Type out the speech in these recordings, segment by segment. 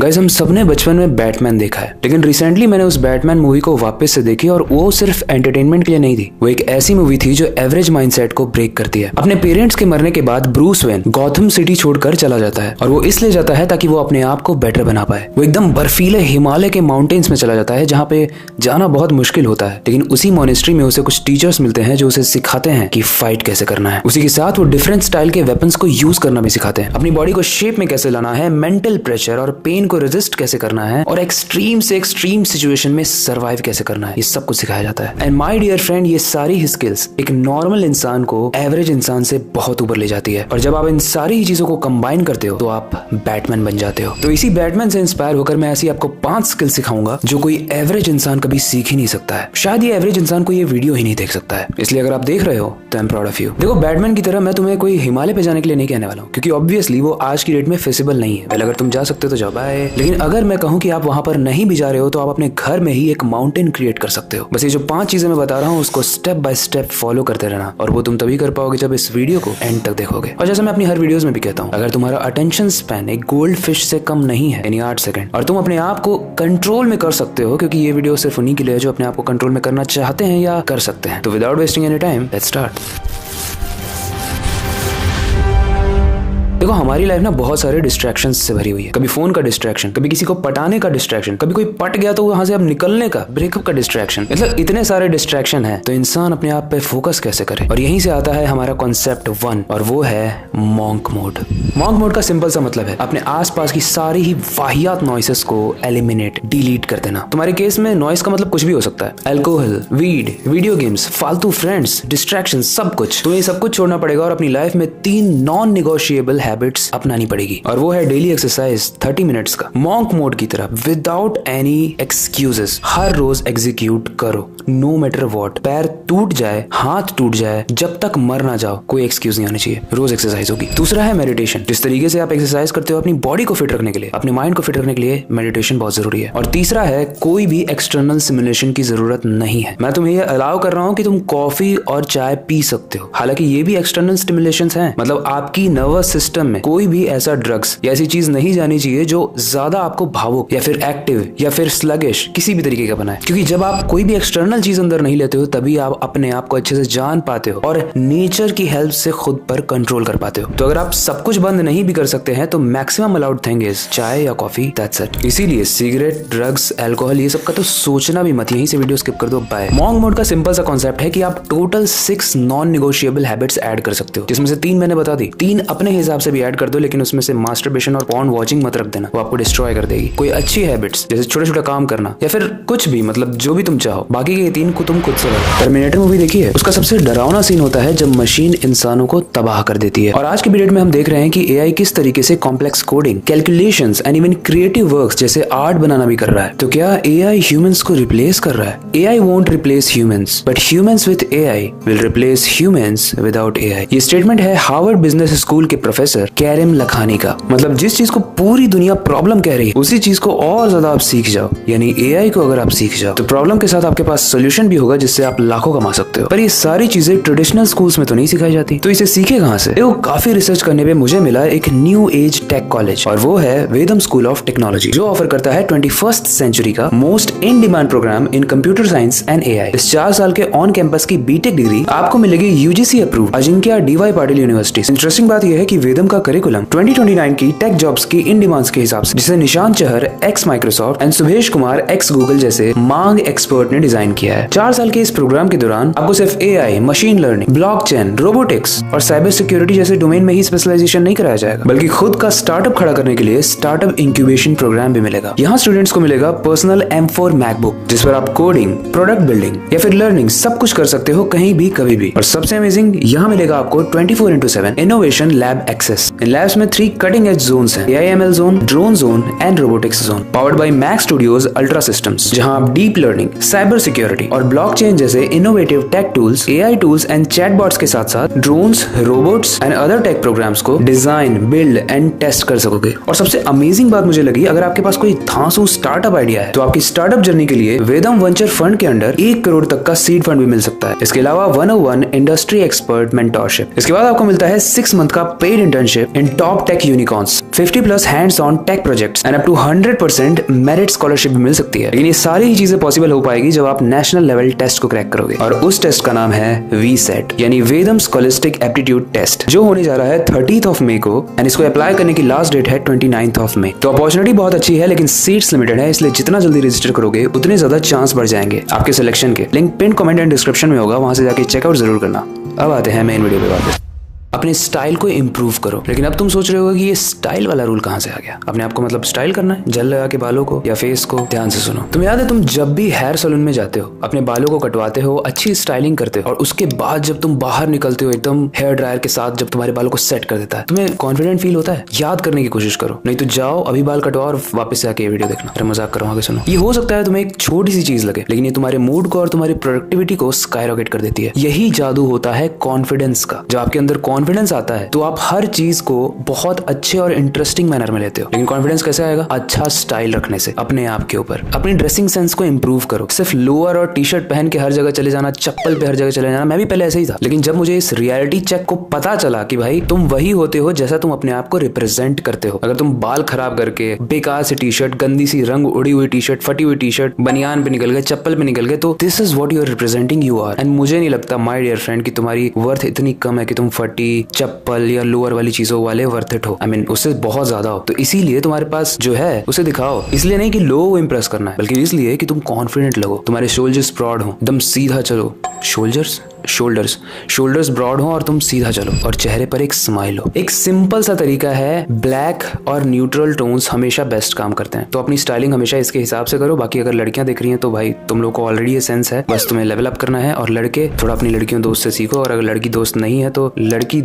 Guys हम सबने बचपन में बैटमैन देखा है, लेकिन रिसेंटली मैंने उस बैटमैन मूवी को वापस से देखी और वो सिर्फ एंटरटेनमेंट के लिए नहीं थी। वो एक ऐसी मूवी थी जो एवरेज माइंडसेट को ब्रेक करती है। अपने पेरेंट्स के मरने के बाद ब्रूस वेन गॉथम सिटी छोड़कर चला जाता है और वो इसलिए जाता है ताकि वो अपने आप को बेटर बना पाए। वो एकदम बर्फीले हिमालय के माउंटेन्स में चला जाता है जहाँ पे जाना बहुत मुश्किल होता है, लेकिन उसी मॉनेस्ट्री में उसे कुछ टीचर्स मिलते हैं जो उसे सिखाते हैं कि फाइट कैसे करना है। उसी के साथ वो डिफरेंट स्टाइल के वेपन्स को यूज करना भी सिखाते हैं, अपनी बॉडी को शेप में कैसे लाना है, मेंटल प्रेशर और पेन को रेजिस्ट कैसे करना है और एक्सट्रीम से एक्सट्रीम सिचुएशन में सर्वाइव कैसे करना है। ये सब कुछ सिखाया जाता है। एंड माय डियर फ्रेंड, ये सारी स्किल्स एक नॉर्मल इंसान को एवरेज इंसान से बहुत ऊपर ले जाती है और जब आप इन सारी ही चीजों को कंबाइन करते हो तो आप बैटमैन बन जाते हो। तो इसी बैटमैन से इंस्पायर होकर मैं ऐसी आपको 5 स्किल सिखाऊंगा जो कोई एवरेज इंसान कभी सीख ही नहीं सकता है। शायद ये एवरेज इंसान को ये वीडियो ही नहीं देख सकता है, इसलिए अगर आप देख रहे हो तो I am proud of you. देखो, बैटमैन की तरह मैं तुम्हें कोई हिमालय पे जाने के लिए नहीं कहने वाला हूँ, क्योंकि ऑब्वियसली वो आज की डेट में फिजिबल नहीं है। पहले अगर तुम जा सकते हो तो जाओ, बाय। लेकिन अगर मैं कहूँ कि आप वहां पर नहीं भी जा रहे हो तो आप अपने घर में ही एक माउंटेन क्रिएट कर सकते हो। बस ये जो 5 चीजें मैं बता रहा हूँ उसको स्टेप बाय स्टेप फॉलो करते रहना, और वो तुम तभी कर पाओगे जब इस वीडियो को एंड तक देखोगे। और जैसे मैं अपनी हर वीडियोस में भी कहता हूँ, अगर तुम्हारा अटेंशन स्पैन एक गोल्ड फिश से कम नहीं है, यानी 8 सेकंड, और तुम अपने आप को कंट्रोल में कर सकते हो, क्योंकि ये वीडियो सिर्फ उन्हीं के लिए है जो अपने आप को कंट्रोल में करना चाहते हैं या कर सकते हैं। तो without wasting any time, let's start. देखो, हमारी लाइफ ना बहुत सारे डिस्ट्रैक्शंस से भरी हुई है। कभी फोन का डिस्ट्रैक्शन, कभी किसी को पटाने का डिस्ट्रैक्शन, कभी कोई पट गया तो वहां से अब निकलने का, ब्रेकअप का डिस्ट्रैक्शन। मतलब इतने सारे डिस्ट्रैक्शन है, तो इंसान अपने आप पे फोकस कैसे करे। और यहीं से आता है हमारा कॉन्सेप्ट 1, और वो है मॉन्क मोड। मॉन्क मोड का सिंपल सा मतलब है अपने आसपास की सारी ही वाहियात नॉइसेस को एलिमिनेट, डिलीट कर देना। तुम्हारे केस में नॉइस का मतलब कुछ भी हो सकता है, अल्कोहल, वीड, वीडियो गेम्स, फालतू फ्रेंड्स, डिस्ट्रैक्शन, सब कुछ। तुम्हें सब कुछ छोड़ना पड़ेगा और अपनी लाइफ में 3 नॉन निगोशिएबल हैबिट्स अपनानी पड़ेगी, और वो है डेली एक्सरसाइज 30 मिनट्स का, मॉन्क मोड की तरह, विदाउट एनी एक्सक्यूजेस। हर रोज एग्जीक्यूट करो, नो मैटर व्हाट। पैर टूट जाए, हाथ टूट जाए, जब तक मर ना जाओ, कोई एक्सक्यूज नहीं आना चाहिए। रोज एक्सरसाइज होगी। दूसरा है मेडिटेशन। जिस तरीके से आप एक्सरसाइज करते हो अपनी बॉडी को फिट रखने के लिए, अपने माइंड को फिट रखने के लिए मेडिटेशन बहुत जरूरी है। और तीसरा है, कोई भी एक्सटर्नल स्टिमुलेशन की जरूरत नहीं है। मैं तुम्हें ये अलाउ कर रहा हूँ कि तुम कॉफी और चाय पी सकते हो, हालांकि ये भी एक्सटर्नल स्टिमुलेशंस हैं। मतलब आपकी नर्वस सिस्टम में कोई भी ऐसा ड्रग्स या ऐसी चीज नहीं जानी चाहिए जो ज्यादा आपको भावुक या फिर एक्टिव या फिर स्लगिश किसी भी तरीके का बनाए, क्योंकि जब आप कोई भी एक्सटर्नल चीज अंदर नहीं लेते हो तभी आप अपने आप को अच्छे से जान पाते हो और नेचर की हेल्प से खुद पर कंट्रोल कर पाते हो। तो अगर आप सब कुछ बंद नहीं भी कर सकते हैं तो मैक्सिमम अलाउड थिंग इज चाय या कॉफी, दैट्स इट। इसीलिए सिगरेट, ड्रग्स, अल्कोहल, ये सब का तो सोचना भी मत। यहीं से वीडियो स्किप कर दो, बाय। मॉन्क मोड का सिंपल सा कॉन्सेप्ट है कि आप total 6 non negotiable habits add कर सकते हो, जिसमें से 3 मैंने बता दी। 3 अपने हिसाब से भी ऐड कर दो, लेकिन उसमें से मास्टरबेशन और पॉर्न वॉचिंग मत रख देना, वो आपको डिस्ट्रॉय कर देगी। कोई अच्छी हैबिट्स जैसे छोटा छोटा काम करना या फिर कुछ भी, मतलब जो भी तुम चाहो। बाकी के 3 को तुम खुद से करो। टर्मिनेटर मूवी देखी है? उसका सबसे डरावना सीन होता है जब मशीन इंसानों को तबाह कर देती है। और आज के पीरियड में हम देख रहे हैं कि एआई किस तरीके से complex coding, calculations and even creative works जैसे आर्ट बनाना भी कर रहा है। तो क्या एआई ह्यूमंस को रिप्लेस कर रहा है? AI won't replace humans, but humans with AI will replace humans without AI. ये स्टेटमेंट है हार्वर्ड बिजनेस स्कूल के प्रोफेसर कैरिम लखानी का। मतलब जिस चीज को पूरी दुनिया प्रॉब्लम कह रही है, उसी चीज को और ज्यादा आप सीख जाओ, यानी एआई को अगर आप सीख जाओ तो प्रॉब्लम के साथ आपके पास सोल्यूशन भी होगा जिससे आप लाखों कमा सकते हो। पर ये सारी चीजें ट्रेडिशनल स्कूल्स में तो नहीं सिखाई जाती, तो इसे सीखे कहां से? देखो, काफी रिसर्च करने पे मुझे मिला एक न्यू एज टेक कॉलेज, और वो है वेदम स्कूल ऑफ टेक्नोलॉजी, जो ऑफर करता है 21st सेंचुरी का most in demand programme in computer science and AI. इस 4 साल के ऑन कैंपस की बीटेक डिग्री आपको मिलेगी UGC approved Ajinkya DY Patil university. Interesting बात यह है कि वेदम का करिकुलम 2029 की टेक जॉब्स की इन डिमांड्स के हिसाब से, जिसे Nishant Chahar ex Microsoft and Subhesh Kumar ex Google जैसे मांग एक्सपर्ट ने डिजाइन किया है। 4 साल के इस प्रोग्राम के दौरान आपको सिर्फ AI, machine learning, blockchain, robotics और साइबर सिक्योरिटी जैसे डोमेन में ही स्पेशलाइजेशन नहीं कराया जाएगा, बल्कि खुद का स्टार्टअप खड़ा करने के लिए स्टार्टअप इंक्यूबेशन प्रोग्राम भी मिलेगा। यहाँ स्टूडेंट्स को मिलेगा पर्सनल M4 मैकबुक, जिस पर आप कोडिंग, प्रोडक्ट बिल्डिंग या फिर लर्निंग सब कुछ कर सकते हो, कहीं भी कभी भी। और सबसे अमेजिंग, यहाँ मिलेगा आपको 24/7 इनोवेशन लैब एक्सेस। इन लैब्स में 3 कटिंग एज जोन्स हैं, AIML zone, drone zone and robotics zone, powered by Mac studios ultra systems, जहां आप डीप लर्निंग, साइबर सिक्योरिटी और ब्लॉकचेन जैसे innovative tech tools, AI tools and chatbots के साथ साथ drones, robots and other tech programmes को design, build and test कर सकोगे। और सबसे अमेजिंग बात मुझे लगी, अगर आपके पास कोई धांसू स्टार्टअप आइडिया है तो आपकी स्टार्टअप जर्नी के लिए वेदम वेंचर फंड के अंडर 1 करोड़ तक का सीड फंड भी मिल सकता है। इसके अलावा 101 इंडस्ट्री एक्सपर्ट मेंटोरशिप। इसके बाद आपको मिलता है 6 मंथ का paid internship internship in top tech unicorns, 50+ hands-on tech projects and up to 100% merit scholarship भी मिल सकती है। लेकिन ये सारी ही चीजें पॉसिबल हो पाएगी जब आप नेशनल लेवल टेस्ट को क्रैक करोगे, और उस टेस्ट का नाम है VSET यानी वेदम स्कॉलिस्टिक एप्टीट्यूड टेस्ट, जो होने जा रहा है 30 मई को, एंड इसको अप्लाई करने की लास्ट डेट है 29 मई। तो अपॉर्चुनिटी बहुत अच्छी है, लेकिन सीट्स लिमिटेड है, इसलिए जितना जल्दी रजिस्टर करोगे उतने ज्यादा चांस बढ़ जाएंगे आपके सिलेक्शन के। Link pin comment and description में होगा, वहां से जाके चेकआउट जरूर करना। अब आते हैं मेन वीडियो पे वापस। अपने स्टाइल को इम्प्रूव करो। लेकिन अब तुम सोच रहे हो कि ये स्टाइल वाला रूल कहाँ से आ गया? अपने आप को मतलब स्टाइल करना है, जेल लगा के बालों को या फेस को? ध्यान से सुनो। तुम्हें याद है तुम जब भी हेयर सैलून में जाते हो, अपने बालों को कटवाते हो, अच्छी स्टाइलिंग करते हो, और उसके बाद जब तुम बाहर निकलते हो एकदम हेयर ड्रायर के साथ, जब तुम्हारे बालों को सेट कर देता है, तुम्हें कॉन्फिडेंट फील होता है? याद करने की कोशिश करो, नहीं तो जाओ अभी बाल कटवाओ और वापस से आके ये वीडियो देखना। अरे मजाक करो, आगे सुनो। ये हो सकता है तुम्हें एक छोटी सी चीज लगे, लेकिन ये तुम्हारे मूड को और तुम्हारी प्रोडक्टिविटी को स्काईरॉकेट कर देती है। यही जादू होता है कॉन्फिडेंस का। जब आपके अंदर कॉन्फिडेंस आता है तो आप हर चीज को बहुत अच्छे और इंटरेस्टिंग मैनर में लेते हो। लेकिन कॉन्फिडेंस कैसे आएगा? अच्छा स्टाइल रखने से, अपने आप के ऊपर। अपनी ड्रेसिंग सेंस को इंप्रूव करो। सिर्फ लोअर और टी शर्ट पहन के हर जगह चले जाना, चप्पल पे हर जगह चले जाना, मैं भी पहले ऐसे ही था। लेकिन जब मुझे इस रियलिटी चेक को पता चला कि भाई तुम वही होते हो जैसा तुम अपने आप को रिप्रेजेंट करते हो। अगर तुम बाल खराब करके, बेकार सी टी शर्ट, गंदी सी रंग उड़ी हुई टी शर्ट, फटी हुई टी शर्ट, बनियान पे निकल गए, चप्पल पे निकल गए, तो this is what you are representing you are. And मुझे नहीं लगता माय डियर फ्रेंड कि तुम्हारी वर्थ इतनी कम है कि तुम फटी चप्पल या लोअर वाली चीजों वाले वर्थ इट हो। आई मीन उससे बहुत ज्यादा हो। तो इसीलिए तुम्हारे पास जो है उसे दिखाओ। इसलिए नहीं कि लोगों को इंप्रेस करना है, बल्कि इसलिए कि तुम कॉन्फिडेंट लगो, तुम्हारे शोल्डर्स ब्रॉड हो, एकदम सीधा चलो। शोल्डर्स ब्रॉड हो और तुम सीधा चलो, और चेहरे पर एक स्माइल हो। एक सिंपल सा तरीका है, ब्लैक और न्यूट्रल टोन्स हमेशा बेस्ट काम करते हैं। तो अपनी स्टाइलिंग हमेशा इसके हिसाब से करो। बाकी अगर लड़कियां दिख रही हैं तो भाई तुम लोग को ऑलरेडी ये सेंस है, बस तुम्हें लेवल अप करना है। और लड़के थोड़ा अपनी लड़कियों दोस्त से सीखो, और अगर लड़की दोस्त नहीं है तो लड़की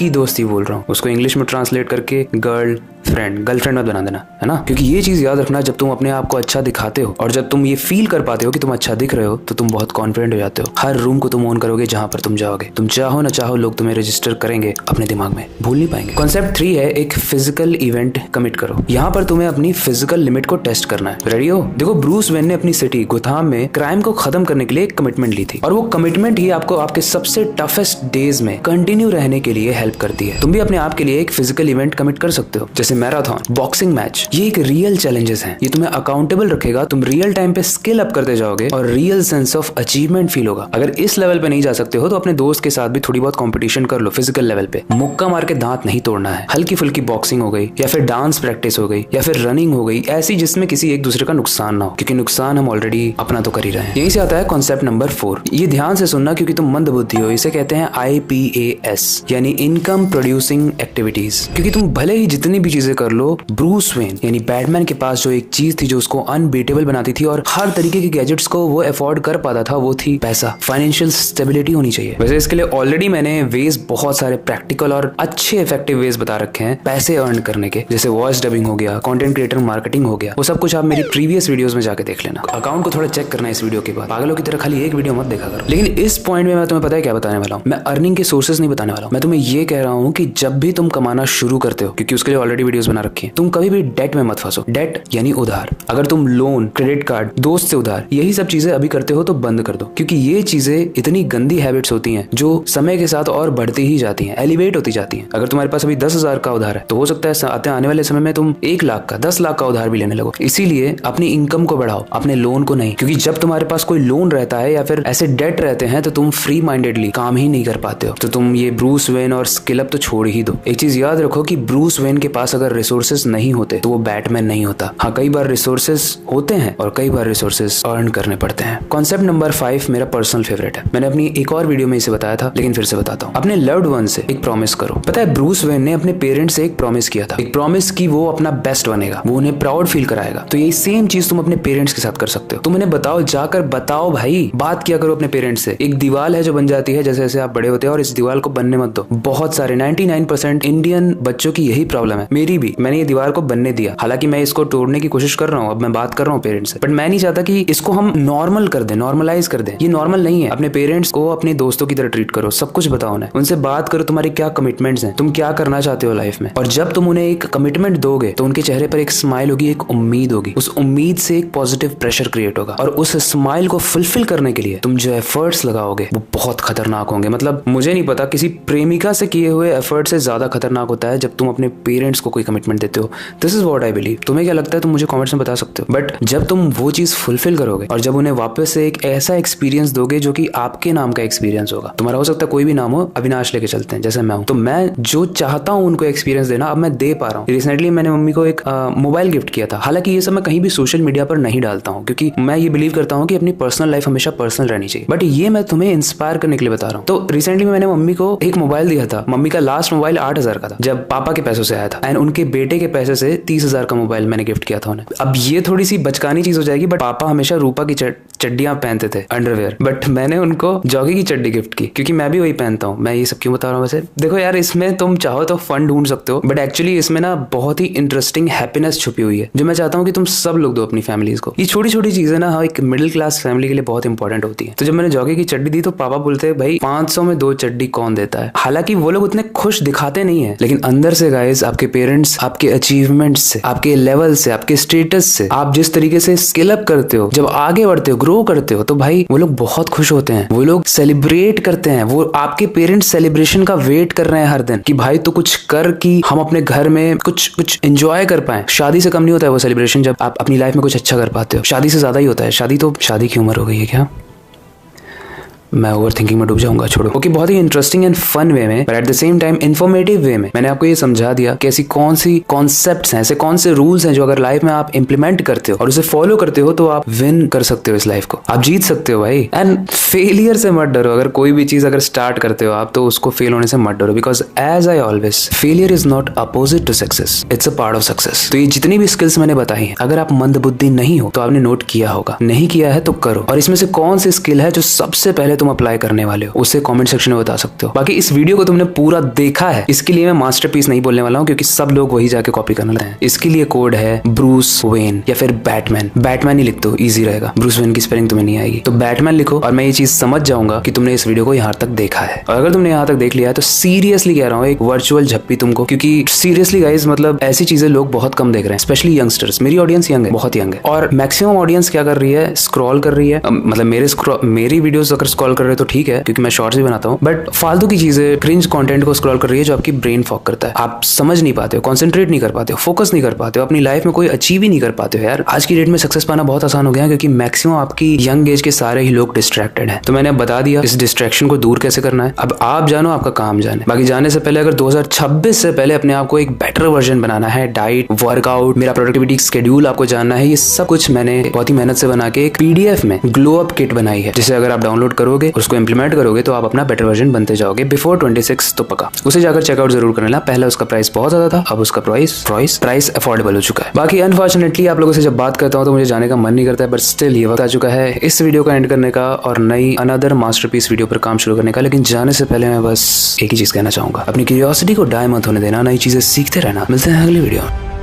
दोस्त ही बोल रहा हूँ, उसको इंग्लिश में ट्रांसलेट करके गर्लफ्रेंड मत बना देना, है ना? क्योंकि ये चीज याद रखना, जब तुम अपने आप को अच्छा दिखाते हो और जब तुम ये फील कर पाते हो कि तुम अच्छा दिख रहे हो, तो तुम बहुत कॉन्फिडेंट हो जाते हो। हर रूम को तुम ओन करोगे जहां पर तुम जाओगे। तुम चाहो ना चाहो लोग तुम्हें रजिस्टर करेंगे अपने दिमाग में, भूल नहीं पाएंगे। कॉन्सेप्ट 3 है, एक फिजिकल इवेंट कमिट करो। यहाँ पर तुम्हें अपनी फिजिकल लिमिट को टेस्ट करना है। रेडी हो? देखो, ब्रूस वेन ने अपनी सिटी गोथाम में क्राइम को खत्म करने के लिए एक कमिटमेंट ली थी, और वो कमिटमेंट ही आपको आपके सबसे टफेस्ट डेज में कंटिन्यू रहने के लिए हेल्प करती है। तुम भी अपने आप के लिए एक फिजिकल इवेंट कमिट कर सकते हो, जैसे मैराथन, बॉक्सिंग मैच। ये एक रियल चैलेंजेस हैं, ये तुम्हें अकाउंटेबल रखेगा। तुम रियल टाइम पे स्किल अप करते जाओगे और real sense of achievement feel होगा। अगर इस लेवल पे नहीं जा सकते हो तो अपने दोस्त के साथ भी थोड़ी बहुत कंपटीशन कर लो फिजिकल लेवल पे। मुक्का मार के दांत नहीं तोड़ना है। हल्की फुल्की बॉक्सिंग हो गई, या फिर डांस प्रैक्टिस हो गई, या फिर रनिंग हो गई, ऐसी जिसमें किसी एक दूसरे का नुकसान ना हो, क्योंकि नुकसान हम ऑलरेडी अपना तो कर ही रहे हैं। यहीं से आता है कॉन्सेप्ट नंबर 4। ये ध्यान से सुनना क्योंकि तुम मंद बुद्धि हो। इसे कहते हैं IPAS यानी इनकम प्रोड्यूसिंग एक्टिविटीज। क्योंकि तुम भले ही जितनी भी चीजें कर लो, ब्रूस वेन यानी बैटमैन के पास जो एक चीज थी जो उसको अनबीटेबल बनाती थी और हर तरीके के गैजेट्स को वो अफोर्ड कर पाता था, वो थी पैसा। फाइनेंशियल स्टेबिलिटी होनी चाहिए। वैसे इसके लिए ऑलरेडी मैंने वेज बहुत सारे प्रैक्टिकल और अच्छे इफेक्टिव वेज बता रखे हैं पैसे अर्न करने के, जैसे वॉइस डबिंग हो गया, कंटेंट क्रिएटर मार्केटिंग हो गया। वो सब कुछ आप मेरी प्रीवियस वीडियोस में जाके देख लेना। अकाउंट को थोड़ा चेक करना इस वीडियो के बाद। पागलों की तरह खाली एक वीडियो मत देखा करो। लेकिन इस पॉइंट में मैं तुम्हें पता है क्या बताने वाला हूँ? मैं अर्निंग के सोर्सेज नहीं बताने वाला हूँ। मैं तुम्हें ये कह रहा हूँ कि जब भी तुम कमाना शुरू करते हो, क्योंकि उसके लिए ऑलरेडी वीडियोस बना रखी है, तुम कभी भी डेट में मत फंसो। डेट यानी उधार। अगर तुम लोन, क्रेडिट कार्ड, दोस्त से उधार, यही सब चीजें अभी करते हो तो बंद कर दो, क्योंकि ये चीजें इतनी गंदी हैबिट्स होती हैं जो समय के साथ और बढ़ती ही जाती हैं, एलिवेट होती जाती हैं। अगर तुम्हारे पास अभी 10,000 का उधार है तो हो सकता है आने वाले समय में तुम 1 लाख का, 10 लाख का उधार भी लेने लगो। इसीलिए अपनी इनकम को बढ़ाओ, अपने लोन को नहीं। क्योंकि जब तुम्हारे पास कोई लोन रहता है या फिर ऐसे डेट रहते हैं तो तुम फ्री माइंडेडली काम ही नहीं कर पाते हो। तो तुम ये ब्रूस वेन और स्किल अप तो छोड़ ही दो। एक चीज याद रखो कि ब्रूस वेन के पास अगर रिसोर्सेज नहीं होते तो वो बैटमैन नहीं होता। हाँ, कई बार रिसोर्सेज होते हैं और कई बार रिसोर्सेज अर्न करने पड़ते हैं। कॉन्सेप्ट नंबर 5 मेरा पर्सनल फेवरेट है। मैंने अपनी एक और वीडियो में इसे बताया था, लेकिन फिर से बताता हूँ। अपने लव्ड वन से एक प्रॉमिस करो। पता है, ब्रूस वेन ने अपने पेरेंट्स से एक प्रॉमिस किया था, एक प्रॉमिस की वो अपना बेस्ट बनेगा, वो उन्हें प्राउड फील कराएगा। तो यही सेम चीज तुम अपने पेरेंट्स के साथ कर सकते हो। तुम उन्हें बताओ, जाकर बताओ भाई, बात किया करो अपने पेरेंट्स से। एक दीवार है जो बन जाती है जैसे जैसे आप बड़े होते हैं, और इस दीवार को बनने मत दो। बहुत सारे 99% इंडियन बच्चों की यही प्रॉब्लम है। मेरी टूटी भी, मैंने ये दीवार को बनने दिया। हालांकि मैं इसको तोड़ने की कोशिश कर रहा हूँ, अब मैं बात कर रहा हूँ पेरेंट्स से, बट मैं नहीं चाहता कि इसको हम नॉर्मल कर दें, नॉर्मलाइज कर दें। ये नॉर्मल नहीं है। अपने पेरेंट्स को अपने दोस्तों की तरह ट्रीट करो, सब कुछ बताओ उन्हें, उनसे बात करो तुम्हारे क्या कमिटमेंट्स हैं, तुम क्या करना चाहते हो लाइफ में। और जब तुम उन्हें एक कमिटमेंट दोगे तो उनके चेहरे पर एक स्माइल होगी, एक उम्मीद होगी। उस उम्मीद से एक पॉजिटिव प्रेशर क्रिएट होगा और उस स्माइल को फुलफिल करने के लिए तुम जो एफर्ट्स लगाओगे वो बहुत खतरनाक होंगे। मतलब मुझे नहीं पता, किसी प्रेमिका से किए हुए एफर्ट से ज्यादा खतरनाक होता है जब तुम अपने पेरेंट्स को कोई कमिटमेंट देते हो। This is what I believe. तुम्हें क्या लगता है तुम मुझे कमेंट्स में बता सकते हो। बट जब तुम वो चीज फुलफिल करोगे और जब उन्हें वापस से एक ऐसा एक्सपीरियंस दोगे जो कि आपके नाम का एक्सपीरियंस होगा, तुम्हारा हो सकता है कोई भी नाम हो, अविनाश लेके चलते हैं जैसे मैं हूं, तो मैं जो चाहता हूं उनको एक्सपीरियंस देना अब मैं दे पा रहा हूं। रिसेंटली मैंने मम्मी को एक मोबाइल गिफ्ट किया था। हालांकि ये सब मैं कहीं भी सोशल मीडिया पर नहीं डालता हूं क्योंकि मैं ये बिलीव करता हूं कि अपनी पर्सनल लाइफ हमेशा पर्सनल रहनी चाहिए, बट ये मैं तुम्हें इंस्पायर करने के लिए बता रहा हूं। तो रिसेंटली मैंने मम्मी को एक मोबाइल दिया था। मम्मी का लास्ट मोबाइल 8,000 का था जब पापा के पैसों से आया था, एंड उनके बेटे के पैसे से 30,000 का मोबाइल मैंने गिफ्ट किया था उन्हें। अब ये थोड़ी सी बचकानी चीज हो जाएगी, बट पापा हमेशा रूपा की चड्डियां पहनते थे, अंडरवेयर, बट मैंने उनको जॉगी की चड्डी गिफ्ट की क्योंकि मैं भी वही पहनता हूँ। मैं ये सब क्यों बता रहा हूँ वैसे? देखो यार, इसमें तुम चाहो तो फन ढूंढ सकते हो, बट एक्चुअली इसमें ना बहुत ही इंटरेस्टिंग हैप्पीनेस छुपी हुई है जो मैं चाहता हूँ कि तुम सब लोग दो अपनी फैमिलीज को। ये छोटी छोटी चीजें ना एक मिडिल क्लास फैमिली के लिए बहुत इंपॉर्टेंट होती है। तो जब मैंने जॉगी की चड्डी दी तो पापा बोलते हैं भाई 500 में 2 चड्डी कौन देता है। हालांकि वो लोग उतने खुश दिखाते नहीं है, लेकिन अंदर से गाइस आपके पेरेंट्स आपके अचीवमेंट्स से, आपके लेवल से, आपके स्टेटस से, आप जिस तरीके से स्किल अप करते हो, जब आगे बढ़ते हो, ग्रो करते हो, तो भाई वो लोग बहुत खुश होते हैं। वो लोग सेलिब्रेट करते हैं। वो आपके पेरेंट्स सेलिब्रेशन का वेट कर रहे हैं हर दिन कि भाई तो कुछ कर कि हम अपने घर में कुछ एंजॉय कर पाए। शादी से कम नहीं होता है वो सेलिब्रेशन जब आप अपनी लाइफ में कुछ अच्छा कर पाते हो। शादी से ज्यादा ही होता है। शादी की उम्र हो गई है क्या? मैं ओवर थिंकिंग में डूब जाऊंगा, छोड़ो। ओके, बहुत ही इंटरेस्टिंग एंड फन वे में, but at the same time informative way में मैंने आपको ये समझा दिया कि ऐसी कौन सी कॉन्सेप्ट्स हैं, ऐसे कौन से रूल्स हैं जो अगर लाइफ में आप इंप्लीमेंट करते हो और उसे फॉलो करते हो तो आप विन कर सकते हो इस लाइफ को, आप जीत सकते हो भाई। एंड फेलियर से मत डरो। अगर कोई भी चीज अगर स्टार्ट करते हो आप तो उसको फेल होने से मत डरो, because as I always, failure is not opposite to success, it's a part of success. तो ये जितनी भी स्किल्स मैंने बताई हैं, अगर आप मंदबुद्धि नहीं हो तो आपने नोट किया होगा, नहीं किया है तो करो। और इसमें से कौन सी स्किल है जो सबसे पहले तुम अप्लाई करने वाले हो, उसे कमेंट सेक्शन में बता सकते हो। बाकी इस वीडियो को तुमने पूरा देखा है, इसके लिए मैं मास्टरपीस नहीं बोलने वाला हूँ क्योंकि सब लोग वही जाके कॉपी करने लगते हैं। इसके लिए कोड है ब्रूस वेन या फिर बैटमैन। बैटमैन ही लिख दो, इजी रहेगा। ब्रूस वेन की स्पेलिंग तुम्हें नहीं आएगी तो बैटमैन लिखो और मैं ये चीज समझ जाऊंगा कि तुमने इस वीडियो को यहाँ तक देखा है। और अगर तुमने यहाँ तक देख लिया है तो सीरियसली कह रहा हूँ एक वर्चुअल झप्पी तुमको, क्योंकि सीरियसली गाइस मतलब ऐसी चीजें लोग बहुत कम देख रहे हैं, स्पेशली यंगस्टर्स। मेरी ऑडियंस यंग है, बहुत यंग है, और मैक्सिमम ऑडियंस क्या कर रही है, स्क्रॉल कर रही है। मतलब मेरी वीडियोस अगर स्क्रॉल कर रहे हो तो ठीक है क्योंकि मैं शॉर्ट्स भी बनाता हूँ, बट फालतू की चीजें, क्रिंज कंटेंट को स्क्रॉल कर रही है जो आपकी ब्रेन फॉक करता है। आप समझ नहीं पाते हो, कंसंट्रेट नहीं कर पाते हो, फोकस नहीं कर पाते हो, अपनी लाइफ में कोई अचीव ही नहीं कर पाते हो। यार आज की डेट में सक्सेस पाना बहुत आसान हो गया क्योंकि मैक्सिमम आपकी यंग एज के सारे ही लोग डिस्ट्रैक्टेड हैं। तो मैंने बता दिया इस डिस्ट्रैक्शन को दूर कैसे करना है। अब आप जानो, आपका काम जाने। बाकी जाने से पहले अगर 2026 से पहले अपने आप को एक बेटर वर्जन बनाना है, डाइट, वर्कआउट, मेरा प्रोडक्टिविटी स्केड्यूल आपको जानना है, ये सब कुछ मैंने बहुत ही मेहनत से बना के एक पीडीएफ में ग्लो अप किट बनाई है, जिसे अगर आप डाउनलोड करोगे और उसको इंप्लीमेंट करोगे तो आप अपना बेटर वर्जन बनते जाओगे बिफोर 26 तो पक्का। उसे जाकर चेकआउट जरूर कर लेना। पहले उसका प्राइस बहुत ज्यादा था, अब उसका प्राइस अफोर्डेबल हो चुका है। बाकी अनफॉर्चुनेटली आप लोगों से जब बात करता हूं तो मुझे जाने का मन नहीं करता है, बट स्टिल ये वक्त आ चुका है इस वीडियो का एंड करने का और नई अनदर मास्टरपीस वीडियो पर काम शुरू करने का। लेकिन जाने से पहले मैं बस एक ही चीज कहना चाहूंगा, अपनी क्यूरियोसिटी को डाई मत होने देना, नई चीजें सीखते रहना। मिलते हैं अगली वीडियो।